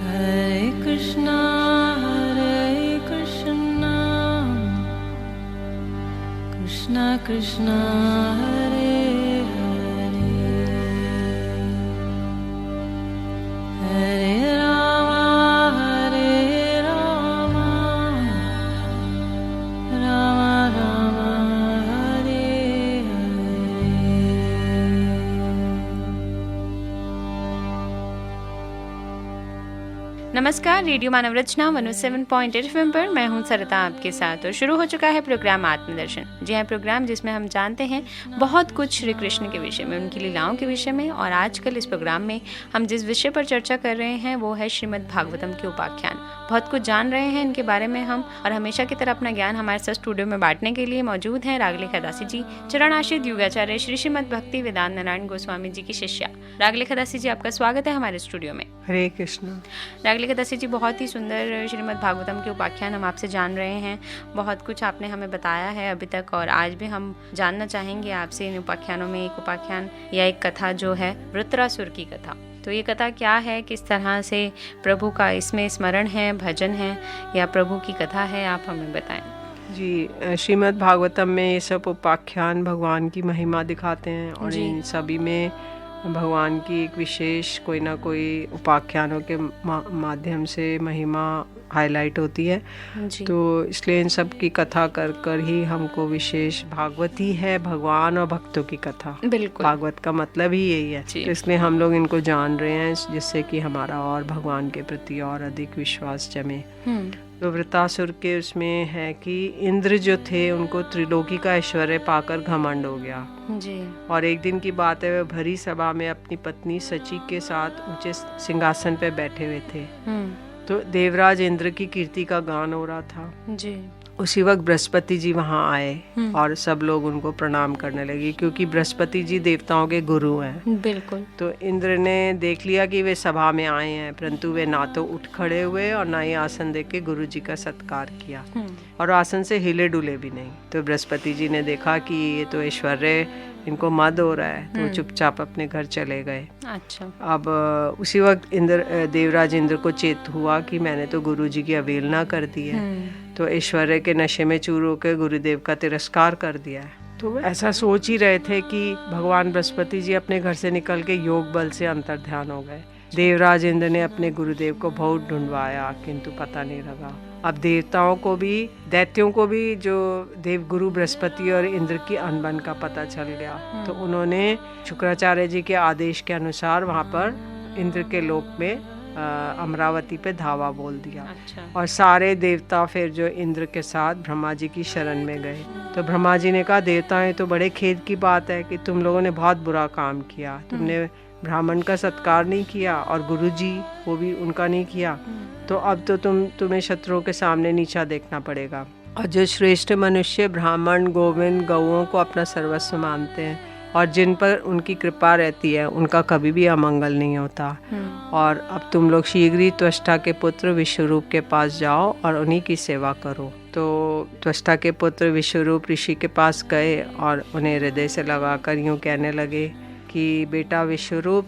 Hare Krishna, Krishna Krishna, Hare Hare, Hare Rama, Rama Rama, Hare Hare. नमस्कार, radio मानव रचना 107.8 FM पर मैं हूं सरिता आपके साथ और शुरू हो चुका है प्रोग्राम आत्मदर्शन। जी हाँ, प्रोग्राम जिसमें हम जानते हैं बहुत कुछ श्री कृष्ण के विषय में, उनकी लीलाओं के विषय में। और आजकल इस प्रोग्राम में हम जिस विषय पर चर्चा कर रहे हैं वो है श्रीमद् भागवतम के उपाख्यान। बहुत कुछ जान रहे हैं इनके बारे में हम, और हमेशा की तरह अपना ज्ञान हमारे साथ स्टूडियो में बांटने के लिए मौजूद हैं रागलेखा दासी जी, चरणाश्रित युगाचार्य श्री श्रीमद् भक्ति वेदांत नारायण गोस्वामी जी की शिष्या। रागलेखा दासी जी, आपका स्वागत है हमारे स्टूडियो में। हरे कृष्ण। रागलेखा दासी जी, बहुत ही सुंदर श्रीमद् भागवतम के उपाख्यान हम आपसे जान रहे हैं। बहुत कुछ आपने हमें बताया है अभी तक, और आज भी हम जानना चाहेंगे आपसे इन उपाख्यानों में एक उपाख्यान या एक कथा जो है वृत्रासुर की कथा। तो ये कथा क्या है, किस तरह से प्रभु का इसमें स्मरण है, भजन है या प्रभु की कथा है, आप हमें बताएं। जी, श्रीमद् भागवतम में ये सब उपाख्यान भगवान की महिमा दिखाते हैं, और इन सभी में भगवान की एक विशेष कोई ना कोई उपाख्यानों के माध्यम से महिमा हाईलाइट होती है जी। तो इसलिए इन सब की कथा कर कर ही हमको विशेष, भागवत ही है भगवान और भक्तों की कथा। बिल्कुल, भागवत का मतलब ही यही है। तो इसलिए हम लोग इनको जान रहे हैं, जिससे कि हमारा और भगवान के प्रति और अधिक विश्वास जमे। तो वृत्रासुर के उसमें है कि इंद्र जो थे उनको त्रिलोकी का ऐश्वर्य पाकर घमंड हो गया जी। और एक दिन की बात है, वे भरी सभा में अपनी पत्नी सची के साथ ऊंचे सिंहासन पे बैठे हुए थे। तो देवराज इंद्र की कीर्ति का गान हो रहा था जी। उसी वक्त बृहस्पति जी वहाँ आए और सब लोग उनको प्रणाम करने लगे, क्योंकि बृहस्पति जी देवताओं के गुरु हैं। बिल्कुल। तो इंद्र ने देख लिया कि वे सभा में आए हैं, परंतु वे ना तो उठ खड़े हुए और ना ही आसन देके गुरु जी का सत्कार किया, और आसन से हिले डुले भी नहीं। तो बृहस्पति जी ने देखा कि ये तो ऐश्वर्य इनको मद हो रहा है, तो वो चुपचाप अपने घर चले गए। अच्छा। अब उसी वक्त देवराज इंद्र को चेत हुआ कि मैंने तो गुरु जी की अवहेलना कर दी है, तो ऐश्वर्य के नशे में चूर होकर गुरुदेव का तिरस्कार कर दिया है। तो ऐसा सोच ही रहे थे कि भगवान बृहस्पति जी अपने घर से निकल के योग बल से अंतर्ध्यान हो गए। देवराज इंद्र ने अपने गुरुदेव को बहुत ढूंढवाया, किंतु पता नहीं लगा। अब देवताओं को भी, दैत्यों को भी जो देव गुरु बृहस्पति और इंद्र की अनबन का पता चल गया, तो उन्होंने शुक्राचार्य जी के आदेश के अनुसार वहाँ पर इंद्र के लोक में अमरावती पे धावा बोल दिया। अच्छा। और सारे देवता फिर जो इंद्र के साथ ब्रह्मा जी की शरण में गए। तो ब्रह्मा जी ने कहा, देवताएं, तो बड़े खेद की बात है कि तुम लोगों ने बहुत बुरा काम किया। तुमने ब्राह्मण का सत्कार नहीं किया और गुरु जी वो भी उनका नहीं किया, तो अब तो तुम्हें शत्रुओं के सामने नीचा देखना पड़ेगा। और जो श्रेष्ठ मनुष्य ब्राह्मण, गोविंद, गौओं को अपना सर्वस्व मानते हैं और जिन पर उनकी कृपा रहती है, उनका कभी भी अमंगल नहीं होता। और अब तुम लोग शीघ्र ही त्वष्टा के पुत्र विश्वरूप के पास जाओ और उन्हीं की सेवा करो। तो त्वष्टा के पुत्र विश्वरूप ऋषि के पास गए और उन्हें हृदय से लगाकर यूँ कहने लगे कि बेटा विश्वरूप,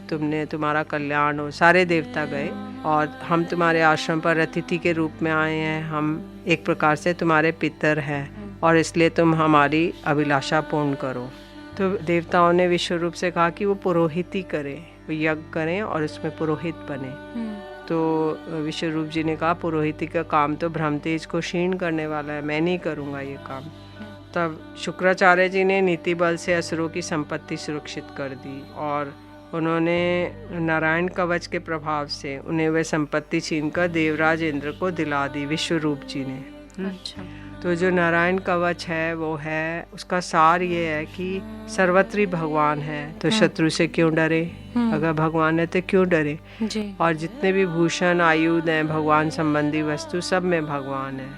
तुम्हारा कल्याण हो। सारे देवता गए और हम तुम्हारे आश्रम पर अतिथि के रूप में आए हैं, हम एक प्रकार से तुम्हारे पितर हैं, और इसलिए तुम हमारी अभिलाषा पूर्ण करो। तो देवताओं ने विश्वरूप से कहा कि वो पुरोहित ही करें, वो यज्ञ करें और उसमें पुरोहित बने। तो विश्वरूप जी ने कहा, पुरोहिती का काम तो ब्रह्मतेज को क्षीण करने वाला है, मैं नहीं करूँगा ये काम। तब शुक्राचार्य जी ने नीति बल से असुरों की संपत्ति सुरक्षित कर दी, और उन्होंने नारायण कवच के प्रभाव से उन्हें वह संपत्ति छीनकर देवराज इंद्र को दिला दी विश्वरूप जी ने। अच्छा। तो जो नारायण कवच है वो है, उसका सार ये है कि सर्वत्री भगवान है, तो शत्रु से क्यों डरे, अगर भगवान है तो क्यों डरे जी। और जितने भी भूषण, आयुध हैं, भगवान संबंधी वस्तु, सब में भगवान है।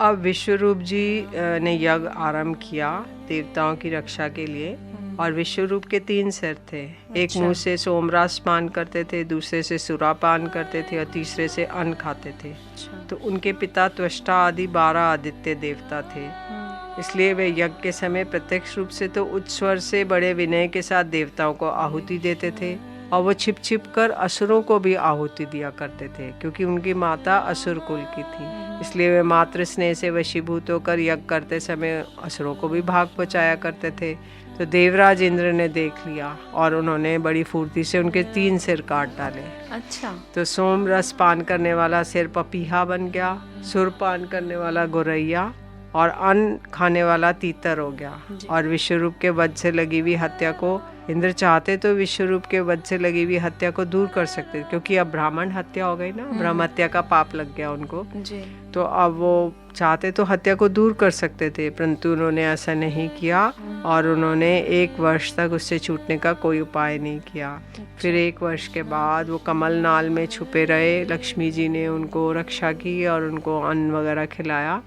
अब विश्वरूप जी ने यज्ञ आरंभ किया देवताओं की रक्षा के लिए, और विश्वरूप के 3 सिर थे। एक मुंह से सोमरस पान करते थे, दूसरे से सुरापान करते थे और तीसरे से अन्न खाते थे। तो उनके पिता त्वष्टा आदि 12 आदित्य देवता थे। इसलिए वे यज्ञ के समय प्रत्यक्ष रूप से तो उच्च स्वर से बड़े विनय के साथ देवताओं को आहुति देते थे, और वो छिप छिप कर असुरों को भी आहुति दिया करते थे, क्योंकि उनकी माता असुर कुल की थी। इसलिए वे मातृ स्नेह से वशीभूत होकर यज्ञ करते समय असुरों को भी भाग पहुँचाया करते थे। तो देवराज इंद्र ने देख लिया और उन्होंने बड़ी फुर्ती से उनके 3 सिर काट डाले। अच्छा। तो सोम रस पान करने वाला सिर पपीहा बन गया, सुर पान करने वाला गोरैया और अन्न खाने वाला तीतर हो गया। और विश्वरूप के वध से लगी हुई हत्या को इंद्र चाहते तो विश्वरूप के वध से लगी हुई हत्या को दूर कर सकते, क्योंकि अब ब्राह्मण हत्या हो गई ना, ब्रह्म हत्या का पाप लग गया उनको जी। तो अब वो चाहते तो हत्या को दूर कर सकते थे, परंतु उन्होंने ऐसा नहीं किया और उन्होंने 1 वर्ष तक उससे छूटने का कोई उपाय नहीं किया। फिर 1 वर्ष के बाद वो कमल नाल में छुपे रहे। लक्ष्मी जी ने उनको रक्षा की और उनको अन्न वगैरह खिलाया।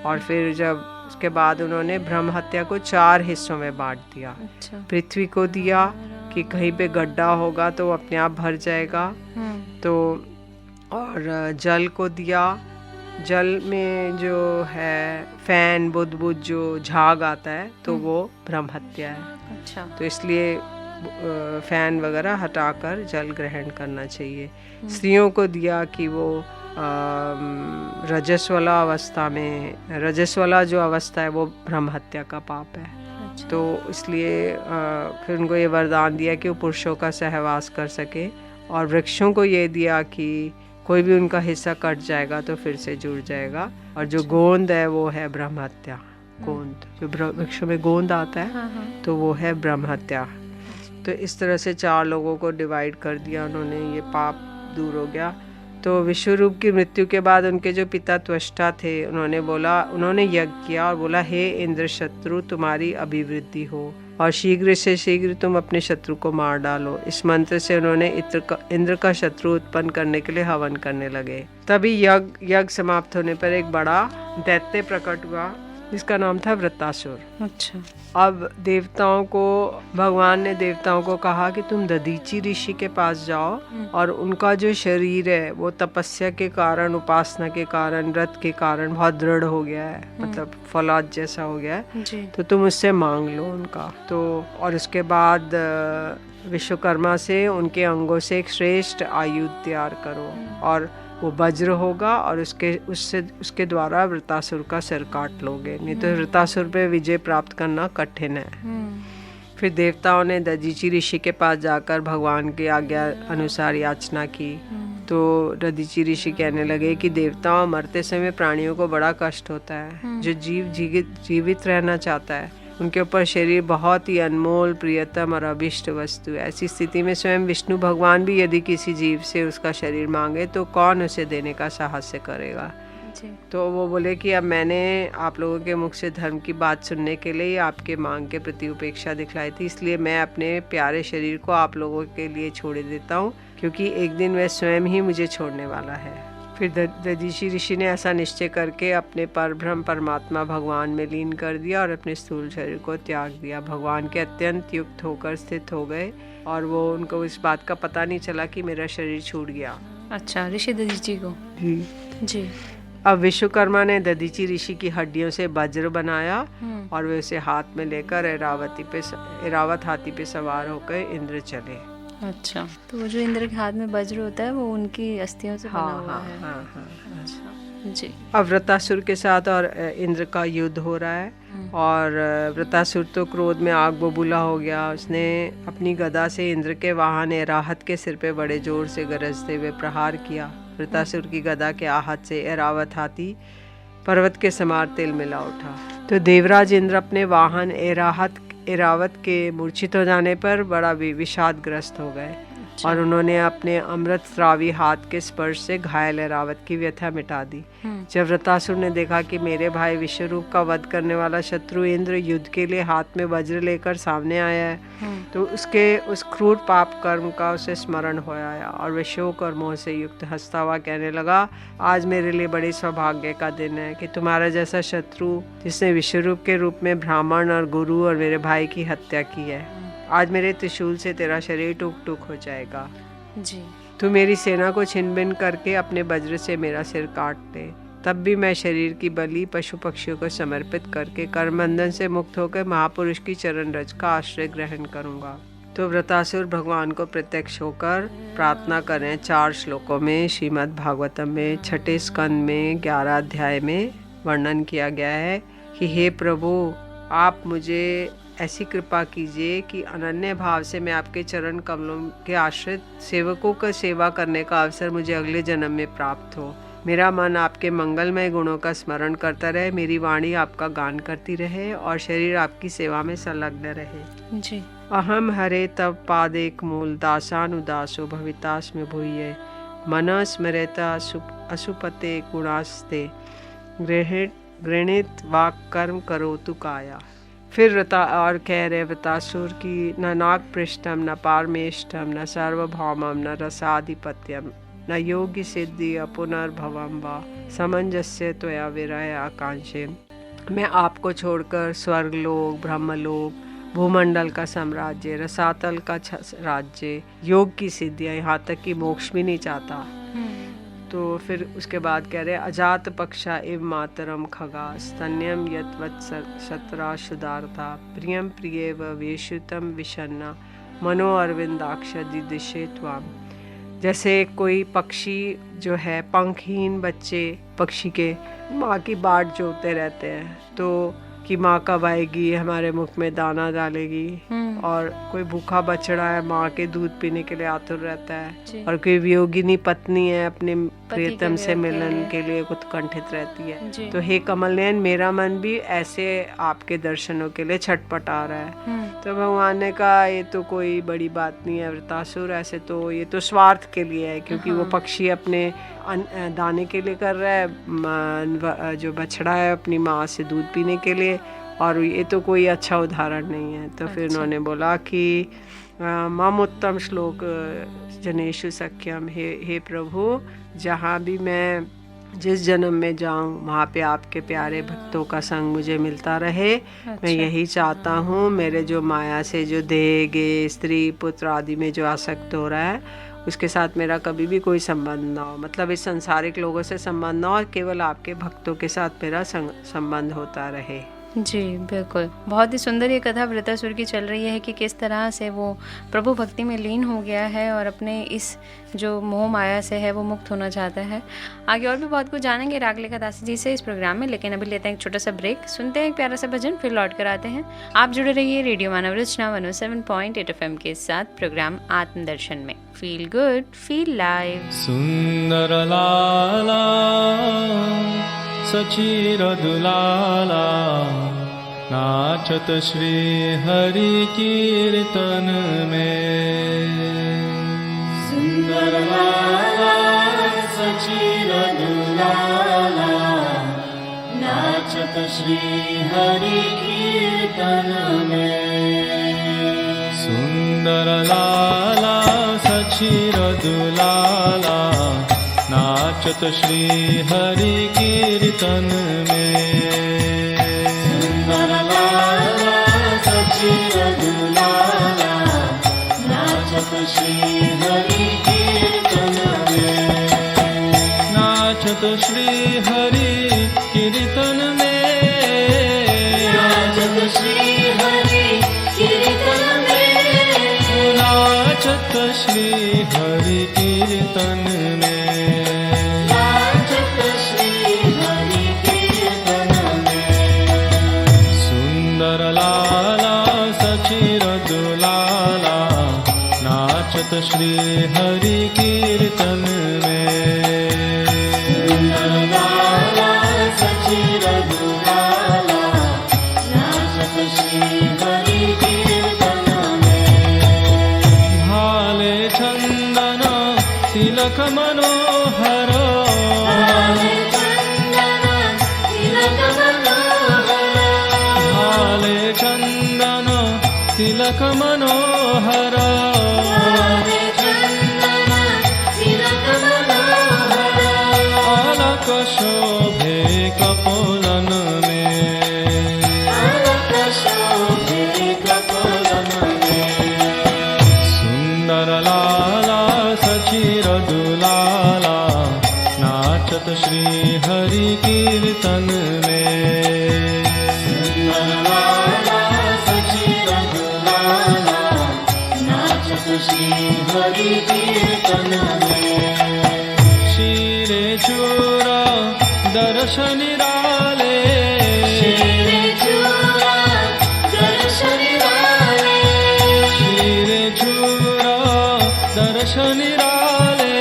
और फिर जब उसके बाद उन्होंने ब्रह्म हत्या को 4 हिस्सों में बांट दिया। अच्छा। पृथ्वी को दिया कि कहीं पे गड्ढा होगा तो अपने आप भर जाएगा, तो और जल को दिया। जल में जो है फैन बुदबुद जो झाग आता है तो वो ब्रह्म हत्या है। अच्छा। तो इसलिए फैन वगैरह हटाकर जल ग्रहण करना चाहिए। स्त्रियों को दिया कि वो रजस्वला अवस्था में, रजस्वला जो अवस्था है वो ब्रह्म हत्या का पाप है। अच्छा। तो इसलिए फिर उनको ये वरदान दिया कि वो पुरुषों का सहवास कर सके। और वृक्षों को ये दिया कि कोई भी उनका हिस्सा कट जाएगा तो फिर से जुड़ जाएगा। और जो गोंद है वो है ब्रह्म हत्या। गोंद जो वृक्षों में गोंद आता है तो वो है ब्रह्म हत्या। तो इस तरह से 4 लोगों को डिवाइड कर दिया उन्होंने, ये पाप दूर हो गया। तो विश्वरूप की मृत्यु के बाद उनके जो पिता त्वष्टा थे उन्होंने यज्ञ किया और बोला, हे इंद्र शत्रु तुम्हारी अभिवृद्धि हो और शीघ्र से शीघ्र तुम अपने शत्रु को मार डालो। इस मंत्र से उन्होंने इंद्र का शत्रु उत्पन्न करने के लिए हवन करने लगे। तभी यज्ञ समाप्त होने पर एक बड़ा दैत्य प्रकट हुआ जिसका नाम था वृत्तासुर। अच्छा। अब भगवान ने देवताओं को कहा कि तुम दधीची ऋषि के पास जाओ और उनका जो शरीर है वो तपस्या के कारण, उपासना के कारण, व्रत के कारण बहुत दृढ़ हो गया है, मतलब फौलाद जैसा हो गया है जी। तो तुम उससे मांग लो उनका। तो और उसके बाद विश्वकर्मा से उनके अंगों से एक श्रेष्ठ आयुध तैयार करो और वो वज्र होगा और उसके द्वारा वृत्तासुर का सिर काट लोगे, नहीं तो वृत्तासुर पे विजय प्राप्त करना कठिन है। फिर देवताओं ने दधीची ऋषि के पास जाकर भगवान की आज्ञा अनुसार याचना की। तो दधीची ऋषि कहने लगे कि देवताओं, मरते समय प्राणियों को बड़ा कष्ट होता है। जो जीवित रहना चाहता है उनके ऊपर शरीर बहुत ही अनमोल, प्रियतम और अभिष्ट वस्तु है। ऐसी स्थिति में स्वयं विष्णु भगवान भी यदि किसी जीव से उसका शरीर मांगे तो कौन उसे देने का साहस्य करेगा। तो वो बोले कि अब मैंने आप लोगों के मुख से धर्म की बात सुनने के लिए आपके मांग के प्रति उपेक्षा दिखलाई थी, इसलिए मैं अपने प्यारे शरीर को आप लोगों के लिए छोड़ देता हूँ, क्योंकि एक दिन वह स्वयं ही मुझे छोड़ने वाला है। फिर दधीची ऋषि ने ऐसा निश्चय करके अपने परब्रह्म परमात्मा भगवान में लीन कर दिया और अपने स्थूल शरीर को त्याग दिया। भगवान के अत्यंत युक्त होकर स्थित हो गए और वो उनको इस बात का पता नहीं चला कि मेरा शरीर छूट गया। अच्छा, ऋषि दधीची को जी। अब विश्वकर्मा ने दधीची ऋषि की हड्डियों से वज्र बनाया और वे उसे हाथ में लेकर ऐरावत हाथी पे सवार होकर इंद्र चले। अच्छा, तो वो जो इंद्र के हाथ में वज्र होता है वो उनकी अस्थियों से बना हुआ है। हाँ। अच्छा जी। अब वृत्तासुर के साथ और इंद्र का युद्ध हो रहा है और वृत्तासुर तो क्रोध में आग बबूला हो गया। उसने अपनी गदा से इंद्र के वाहन ऐरावत के सिर पे बड़े जोर से गरजते हुए प्रहार किया। वृत्तासुर की गदा के आहत से ऐरावत हाथी पर्वत के समान तिलमिला उठा। तो देवराज इंद्र अपने वाहन ऐरावत के मूर्छित हो जाने पर बड़ा विषादग्रस्त हो गए और उन्होंने अपने अमृत स्रावी हाथ के स्पर्श से घायल ऐरावत की व्यथा मिटा दी। जब वृत्तासुर ने देखा कि मेरे भाई विश्वरूप का वध करने वाला शत्रु इंद्र युद्ध के लिए हाथ में वज्र लेकर सामने आया है तो उस क्रूर पाप कर्म का उसे स्मरण हो आया और वह शोक और मोह से युक्त हंसता हुआ कहने लगा, आज मेरे लिए बड़े सौभाग्य का दिन है कि तुम्हारा जैसा शत्रु जिसने विश्वरूप के रूप में ब्राह्मण और गुरु और मेरे भाई की हत्या की है, आज मेरे त्रिशूल से तेरा शरीर टुक टुक हो जाएगा जी। तू मेरी सेना को छिन भिन करके अपने वज्र से मेरा सिर काट दे, तब भी मैं शरीर की बलि पशु पक्षियों को समर्पित करके कर्मबंधन से मुक्त होकर महापुरुष की चरण रज का आश्रय ग्रहण करूंगा। तो वृतासुर भगवान को प्रत्यक्ष होकर प्रार्थना करें 4 श्लोकों में श्रीमद् भागवतम में 6 स्कंद में 11 अध्याय में वर्णन किया गया है कि हे प्रभु, आप मुझे ऐसी कृपा कीजिए कि अनन्य भाव से मैं आपके चरण कमलों के आश्रित सेवकों का सेवा करने का अवसर मुझे अगले जन्म में प्राप्त हो। मेरा मन आपके मंगलमय गुणों का स्मरण करता रहे, मेरी वाणी आपका गान करती रहे और शरीर आपकी सेवा में संलग्न रहे। जी। अहम हरे तव पादेक मूल दासानुदासो भवितास्मि भूये मन स्मरेता असुपते गुणास्ते गृणित वाक कर्म करो तु काया। फिर और कह रहे वृतासुर की न नाग पृष्ठम न पारमेष्टम न सार्वभौमम न रसाधिपत्यम न योग्य सिद्धि अपुनर्भवम वा समंजस्य त्वया विरय आकांक्षे। मैं आपको छोड़कर स्वर्गलोक, ब्रह्मलोक, भूमंडल का साम्राज्य, रसातल का राज्य, योग की सिद्धियाँ, यहाँ तक कि मोक्ष भी नहीं चाहता। तो फिर उसके बाद कह रहे अजात पक्षा इव मातरम खगा स्तन्यम यत्वत् शत्रा शुदार्था प्रियम प्रिय व वेशुतम विषन्ना मनो अरविंदाक्ष दिदिशे त्वाम। जैसे कोई पक्षी जो है, पंखहीन बच्चे पक्षी के माँ की बाट जोते रहते हैं, तो कि माँ कब आएगी, हमारे मुख में दाना डालेगी। और कोई भूखा बछड़ा है, माँ के दूध पीने के लिए आतुर रहता है। और कोई वियोगिनी पत्नी है, अपने प्रियतम से मिलन के लिए उत्कंठित रहती है। तो हे कमल नयन, मेरा मन भी ऐसे आपके दर्शनों के लिए छटपटा रहा है। तो भगवान ने कहा ये तो कोई बड़ी बात नहीं है वृतासुर, ऐसे तो ये तो स्वार्थ के लिए है, क्योंकि वो पक्षी अपने दाने के लिए कर रहा है, जो बछड़ा है अपनी माँ से दूध पीने के लिए, और ये तो कोई अच्छा उदाहरण नहीं है। तो फिर उन्होंने बोला कि मम उत्तम श्लोक जनेषु सख्यम, हे प्रभु, जहाँ भी मैं जिस जन्म में जाऊँ वहाँ पे आपके प्यारे भक्तों का संग मुझे मिलता रहे। मैं यही चाहता हूँ। मेरे जो माया से जो देह गे स्त्री पुत्र आदि में जो आसक्त हो रहा है, उसके साथ मेरा कभी भी कोई संबंध ना हो, मतलब इस संसारिक लोगों से संबंध ना हो, और केवल आपके भक्तों के साथ मेरा संबंध होता रहे। जी बिल्कुल, बहुत ही सुंदर ये कथा वृतासुर की चल रही है कि किस तरह से वो प्रभु भक्ति में लीन हो गया है और अपने इस जो मोह माया से है वो मुक्त होना चाहता है। आगे और भी बहुत कुछ जानेंगे रागलेखा दासी जी से इस प्रोग्राम में, लेकिन अभी लेते हैं एक छोटा सा ब्रेक, सुनते हैं एक प्यारा सा भजन, फिर लौट कर आते हैं। आप जुड़े रहिए रेडियो मानव रचना 107.8 FM के साथ प्रोग्राम आत्मदर्शन में। Feel good, feel live. सुंदर लाला सचीर दुलाला नाचत श्री हरि कीर्तन में। सुंदर लाला सचीर दुलाला नाचत श्री हरि कीर्तन में। सुंदर लाला सचीर दुलाला नाचत श्री हरि कीर्तन में। सुंदर लाला सचीर दुलाला नाचत श्री हरि कीर्तन में। नाचत श्री हरि कीर्तन में। नाचत श्री हरि कीर्तन में। नाचत श्री हरि कीर्तन में। श्री हरि कीर्तन में। सुंदर लाला सचीर दुलाला नाचत श्री हरि कीर्तन में। भाले चंदन तिलक मनोहर। भाले चंदन तिलक मनोहर। भाले चंदन तिलक मनोहर। शोभे कपोलन में। शोभे कपोलन में। सुंदर लाला सचीर दुलाला नाचत श्री हरि कीर्तन में। सुंदर लाला सचीर दुलाला श्री हरि कीर्तन में। शिरे चूरा दर्शन निराले, शिरे चूरा दर्शन निराले, शिरे चूरा दर्शन निराले,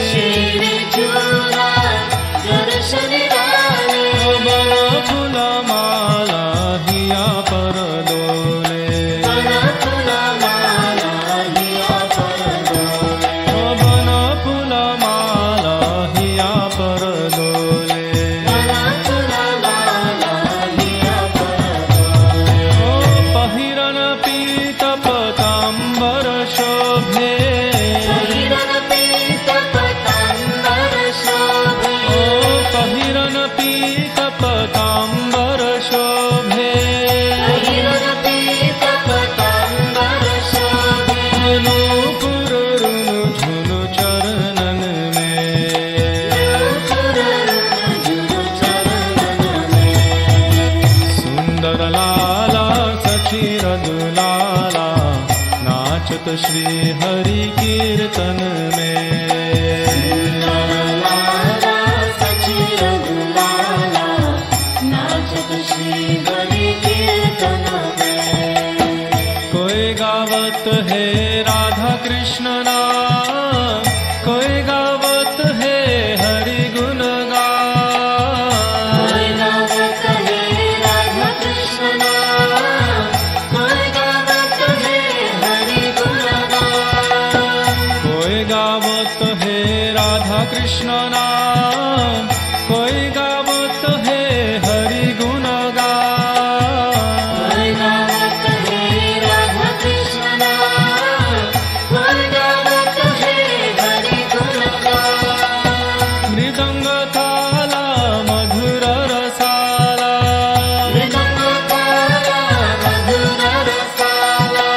शिरे चूरा दर्शन निराले। बन फूल माला हिया पर डोले, बन फूल माला हिया पर डोले, बन फूल माला हिया पर डोले। बन फूल माला हिया पर डोले। पहिरन पीत पतांबर शोभे, पहिरन पीत पतांबर शोभे, पहिरन पीत पतांबर शोभे। पहिरन पीत पतांबर शोभे। नूपुर रुनु झुनु चरणन में, नूपुर रुनु चरणन में। सुंदर लाला सचिर दुलाला नाचत श्री हरि कीर्तन में। लाला सचिर दुलाला नाचत श्री हरि कीर्तन में। कोई गावत है राधा कृष्ण नाम, कोई गावत है हरि गुण गान। कोई गावत है राधा कृष्ण नाम, कोई गावत है हरि गुण गान। कोई गावत है राधा कृष्ण नाम, कोई गावत है हरि गुण गान। कोई गावत है राधा कृष्ण नाम, कोई गावत है हरि गुण गान। मृदंग ताला मधुर रसाला, मृदंग ताला मधुर रसाला,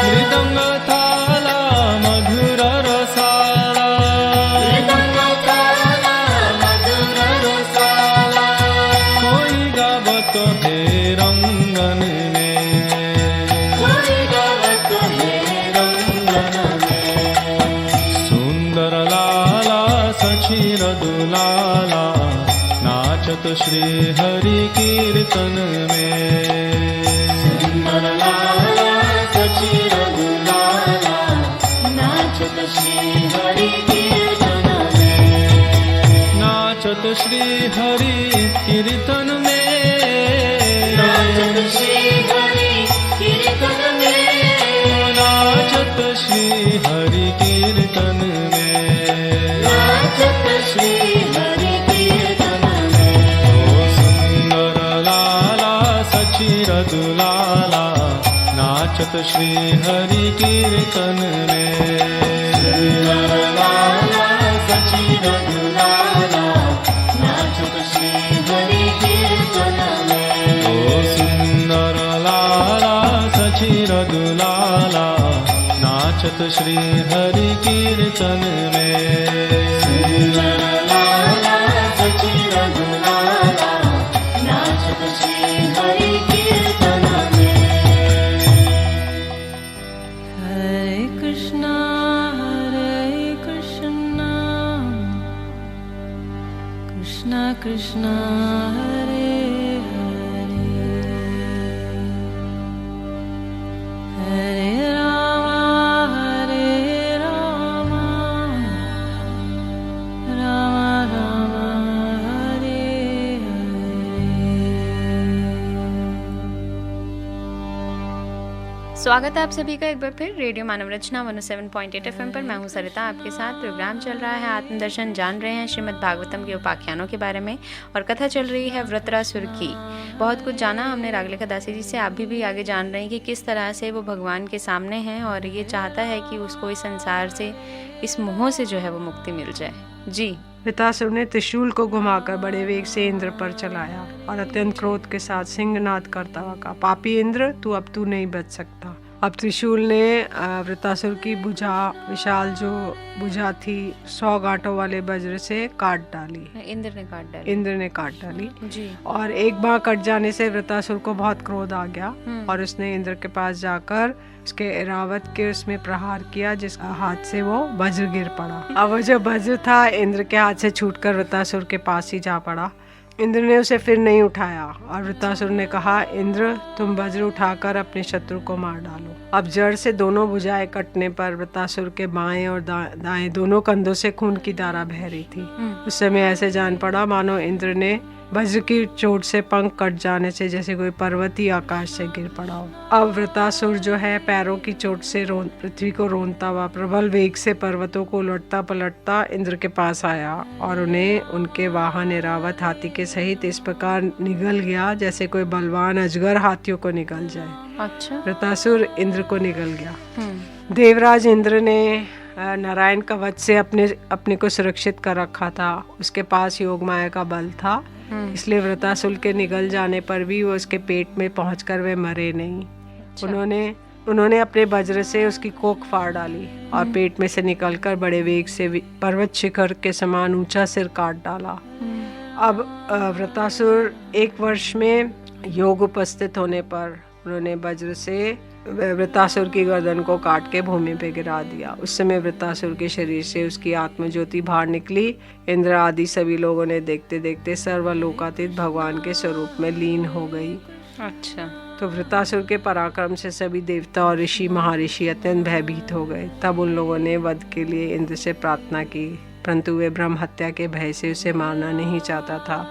मृदंग ताला मधुर रसाला। मृदंग ताला मधुर रसाला। कोई गावत है रंगन में, कोई गावत है रंगन में। सुंदर लाला सचिर दुलाला नाचत श्री हरि कीर्तन में। सुंदर लाला सचिर दुलाला नाचत श्री हरि कीर्तन में। नाचत श्री हरि कीर्तन में, नाचत श्री हरि कीर्तन में। नाचत श्री हरि कीर्तन में। नाचत श्री हरि कीर्तन में। ओ सुंदर लाला सचिर दुलाला नाचत श्री हरि कीर्तन में। सुंदर लाला सचिर दुलाला नाचत श्री हरि कीर्तन में। ओ सुंदर लाला सचिर दुलाला नाचत श्री हरि कीर्तन में। सुंदर लाला सचिर दुलाला नाचत श्री हरि कीर्तन में। हरे कृष्णा कृष्णा कृष्णा हरे हरे, हरे राम राम राम हरे हरे। स्वागत है आप सभी का एक बार फिर रेडियो मानव रचना 107.8 FM पर। मैं हूं सरिता, आपके साथ प्रोग्राम चल रहा है आत्मदर्शन। जान रहे हैं श्रीमद् भागवतम के उपाख्यानों के बारे में और कथा चल रही है व्रतरासुर की। बहुत कुछ जाना हमने रागलेखा दासी जी से। आप भी आगे जान रहे हैं कि किस तरह से वो भगवान के सामने हैं और ये चाहता है कि उसको इस संसार से, इस मोह से जो है वो मुक्ति मिल जाए। जी, वृत्रासुर ने त्रिशूल को घुमाकर बड़े वेग से इंद्र पर चलाया और अत्यंत क्रोध के साथ सिंहनाद करता हुआ कहा, पापी इंद्र, तू अब नहीं बच सकता। अब त्रिशूल ने वृतासुर की भुजा, विशाल जो भुजा थी, 100 गांठों वाले वज्र से काट डाली। इंद्र ने काट डाली। इंद्र ने काट डाली जी। और एक बार कट जाने से वृतासुर को बहुत क्रोध आ गया और उसने इंद्र के पास जाकर उसके ऐरावत के उसमें प्रहार किया, जिस हाथ से वो वज्र गिर पड़ा। अब वो जो वज्र था इंद्र के हाथ से छूटकर वृतासुर के पास ही जा पड़ा। इंद्र ने उसे फिर नहीं उठाया और वृतासुर ने कहा, इंद्र तुम वज्र उठाकर अपने शत्रु को मार डालो। अब जड़ से दोनों भुजाएं कटने पर वृतासुर के बाएं और दाएं दोनों कंधों से खून की धारा बह रही थी। उस समय ऐसे जान पड़ा मानो इंद्र ने वज्र की चोट से पंख कट जाने से जैसे कोई पर्वत ही आकाश से गिर पड़ा हो। अब वृतासुर जो है पैरों की चोट से पृथ्वी को रोनता हुआ प्रबल वेग से पर्वतों को उलटता पलटता इंद्र के पास आया और उन्हें उनके वाहन ऐरावत हाथी के सहित इस प्रकार निगल गया जैसे कोई बलवान अजगर हाथियों को निगल जाए। अच्छा। वृतासुर इंद्र को निगल गया। देवराज इंद्र ने नारायण का वध से अपने को सुरक्षित कर रखा था। उसके पास योग माया का बल था, इसलिए वृतासुर के निगल जाने पर भी वो उसके पेट में पहुंचकर वे मरे नहीं। अच्छा। उन्होंने अपने वज्र से उसकी कोख फाड़ डाली और पेट में से निकलकर बड़े वेग से पर्वत शिखर के समान ऊंचा सिर काट डाला। अब वृतासुर 1 वर्ष में योग उपस्थित होने पर उन्होंने वज्र से वृतासुर की गर्दन को काट के भूमि पे गिरा दिया। उस समय वृतासुर के शरीर से उसकी आत्मज्योति बाहर निकली। इंद्र आदि सभी लोगों ने देखते देखते सर्वलोकातीत भगवान के स्वरूप में लीन हो गई। अच्छा। तो वृतासुर के पराक्रम से सभी देवता और ऋषि महर्षि अत्यंत भयभीत हो गए। तब उन लोगों ने वध के लिए इंद्र से प्रार्थना की, परंतु वे ब्रह्म हत्या के भय से उसे मारना नहीं चाहता था।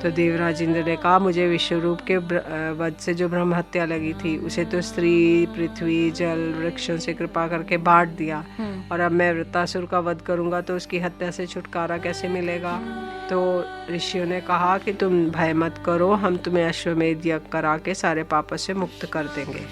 तो देवराज इंद्र ने कहा, मुझे विश्वरूप के वध से जो ब्रह्म हत्या लगी थी उसे तो स्त्री, पृथ्वी, जल, वृक्षों से कृपा करके बांट दिया, और अब मैं वृतासुर का वध करूंगा तो उसकी हत्या से छुटकारा कैसे मिलेगा। तो ऋषियों ने कहा कि तुम भय मत करो, हम तुम्हें अश्वमेध यज्ञ करा के सारे पापों से मुक्त कर देंगे।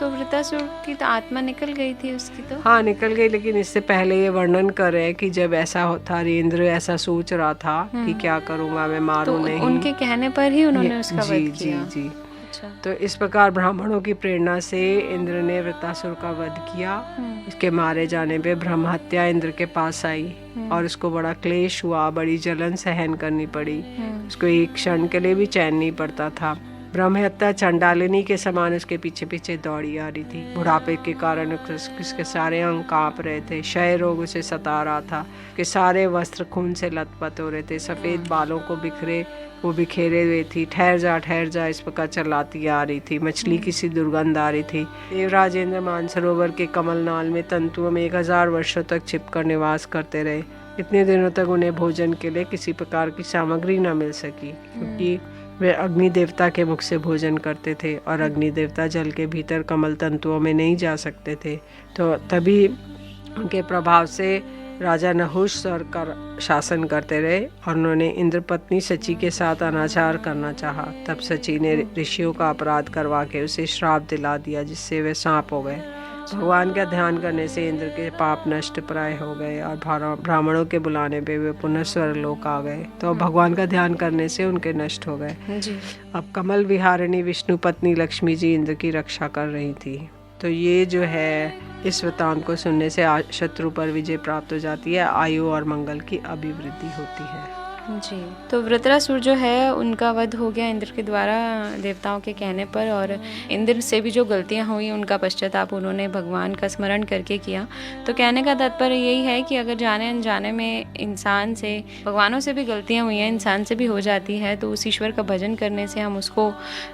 तो वृतासुर की तो आत्मा निकल गई थी उसकी तो? हाँ, निकल गई, लेकिन इससे पहले ये वर्णन कर रहे हैं कि जब ऐसा होता, इंद्र ऐसा सोच रहा था कि क्या करूंगा मैं, मारूं तो नहीं। उनके कहने पर ही उन्होंने उसका वध जी किया। जी। अच्छा। तो इस प्रकार ब्राह्मणों की प्रेरणा से इंद्र ने वृतासुर का वध किया। इसके मारे जाने पे ब्रह्म हत्या इंद्र के पास आई और उसको बड़ा क्लेश हुआ, बड़ी जलन सहन करनी पड़ी। उसको एक क्षण के लिए भी चैन नहीं पड़ता था। ब्रह्म हत्या चंडालिनी के समान उसके पीछे पीछे दौड़ी आ रही थी। बुढ़ापे के कारण उसके सारे अंग कांप रहे थे, क्षय रोग उसे सता रहा था, कि सारे वस्त्र खून से लथपथ हो रहे थे, सफेद बालों को बिखेरे हुए थी। ठहर जा इस प्रकार चलाती आ रही थी। मछली की सी दुर्गंध आ रही थी। देवराज इंद्र मानसरोवर के कमलनाल में तंतुओं में 1000 वर्षों तक छिपकर निवास करते रहे। इतने दिनों तक उन्हें भोजन के लिए किसी प्रकार की सामग्री न मिल सकी, क्योंकि वे अग्नि देवता के मुख से भोजन करते थे और अग्नि देवता जल के भीतर कमल तंतुओं में नहीं जा सकते थे। तो तभी उनके प्रभाव से राजा नहुष स्वर का शासन करते रहे और उन्होंने इंद्र पत्नी सची के साथ अनाचार करना चाहा। तब सची ने ऋषियों का अपराध करवा के उसे श्राप दिला दिया, जिससे वे सांप हो गए। भगवान का ध्यान करने से इंद्र के पाप नष्ट प्राय हो गए और ब्राह्मणों के बुलाने पे वे पुनः स्वर्गलोक आ गए। तो भगवान का ध्यान करने से उनके नष्ट हो गए जी। अब कमल विहारिणी विष्णु पत्नी लक्ष्मी जी इंद्र की रक्षा कर रही थी। तो ये जो है, इस वृतांत को सुनने से शत्रु पर विजय प्राप्त हो जाती है, आयु और मंगल की अभिवृद्धि होती है जी। तो वृत्रासुर जो है उनका वध हो गया इंद्र के द्वारा देवताओं के कहने पर, और इंद्र से भी जो गलतियां हुई उनका पश्चाताप उन्होंने भगवान का स्मरण करके किया। तो कहने का तात्पर्य यही है कि अगर जाने अनजाने में इंसान से, भगवानों से भी गलतियां हुई हैं, इंसान से भी हो जाती है, तो उस ईश्वर का भजन करने से हम उसको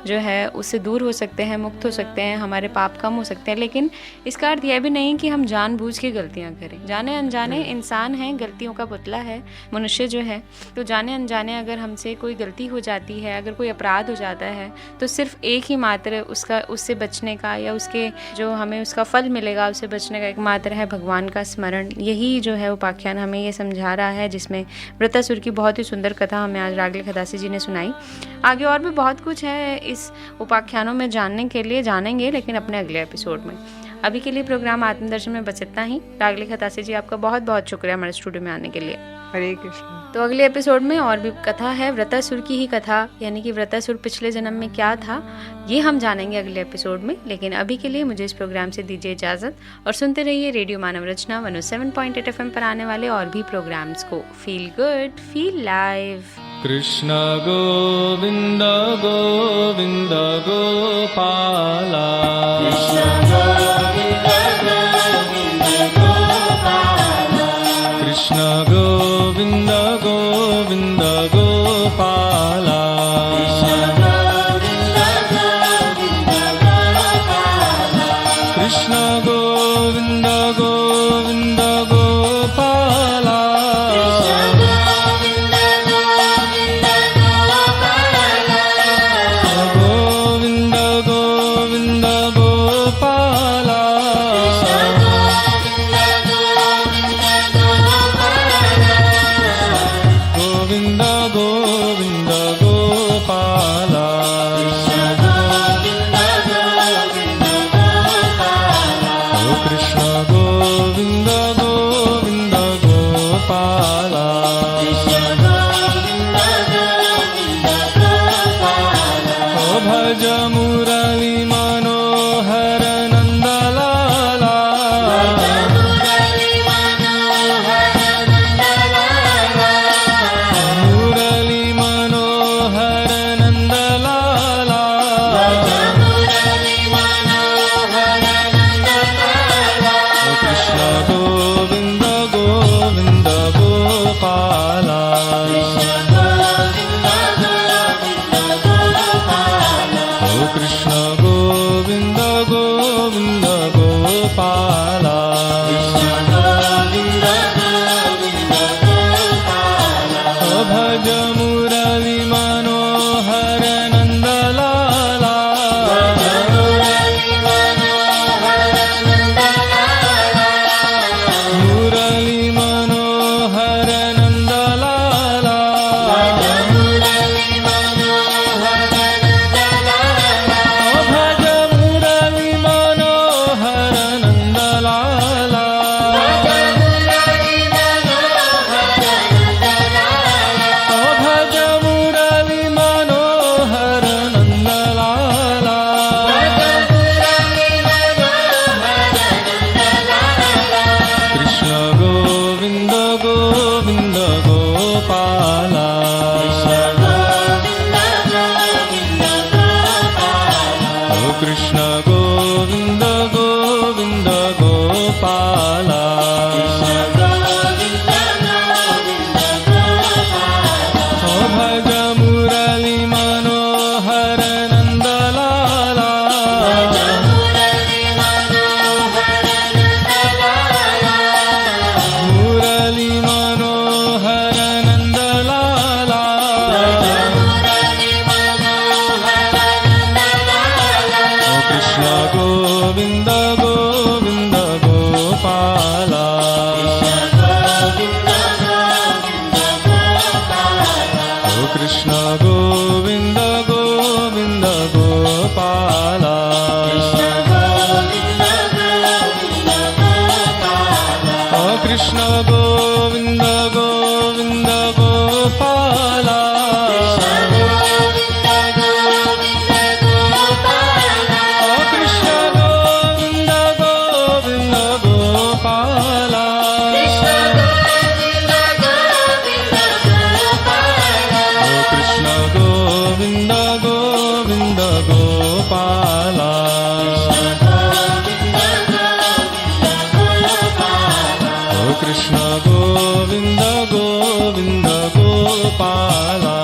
जो है उससे दूर हो सकते हैं, मुक्त हो सकते हैं, हमारे पाप कम हो सकते हैं। लेकिन इसका अर्थ यह भी नहीं कि हम जानबूझ के गलतियाँ करें। जाने अनजाने इंसान है, गलतियों का पुतला है मनुष्य जो है। तो जाने अनजाने अगर हमसे कोई गलती हो जाती है, अगर कोई अपराध हो जाता है, तो सिर्फ एक ही मात्र उससे बचने का, या उसके जो हमें उसका फल मिलेगा उससे बचने का एक मात्र है भगवान का स्मरण। यही जो है उपाख्यान हमें ये समझा रहा है, जिसमें वृतासुर की बहुत ही सुंदर कथा हमें आज रागले खदासी जी ने सुनाई। आगे और भी बहुत कुछ है इस उपाख्यानों में जानने के लिए, जानेंगे लेकिन अपने अगले एपिसोड में। अभी के लिए प्रोग्राम आत्मदर्शन में बस इतना ही। रागली खतासी जी, आपका बहुत बहुत शुक्रिया हमारे स्टूडियो में आने के लिए। हरे कृष्ण। तो अगले एपिसोड में और भी कथा है, वृतासुर की ही कथा, यानी कि वृतासुर पिछले जन्म में क्या था ये हम जानेंगे अगले एपिसोड में। लेकिन अभी के लिए मुझे इस प्रोग्राम से दीजिए इजाज़त और सुनते रहिए रेडियो मानव रचना 107.8 FM पर आने वाले और भी प्रोग्राम्स को। Feel good, feel live. Krishna Govind Govind Gopala, Krishna Govind Govind Gopala, Krishna Govind Govind Gopala, Krishna Govind Govind Gopala, Govind Govind Gopala, Govind Govind Gopala, ओ कृष्ण गोविंद गोविंद गोपाला, ओ भज मुरली मनोहर नंदलाला, मुरली मनोहर नंदलाला, ओ कृष्ण गोविंद गोविंद गोपाला, ओ कृष्ण गोविंद गोविंद गोपाला, ओ भज मुरली मनोहर नंदलाला, मुरली मनोहर नंदलाला, ओ भज मुरली मनोहर नंदलाला, ओ भज मुरली मनोहर नंदलाला, कृष्ण गोविंद गोविंद गोपाला, ओ कृष्ण गोविंद गोविंद गोपाला, ओ भज मुरली मनोहर नंदलाला, मुरली मनोहर नंदलाला, ओ कृष्ण गोविंद गोविंद गोपाला, ओ कृष्ण गोविंद गोविंद गोपाला, ओ कृष्ण गोविंद गोविंद गोपाला, ओ कृष्ण गोविंद गोविंद गोपाला, ओ कृष्ण गोविंद गोविंद गोपाला, ओ कृष्ण गोविंद गोविंद गोपाला,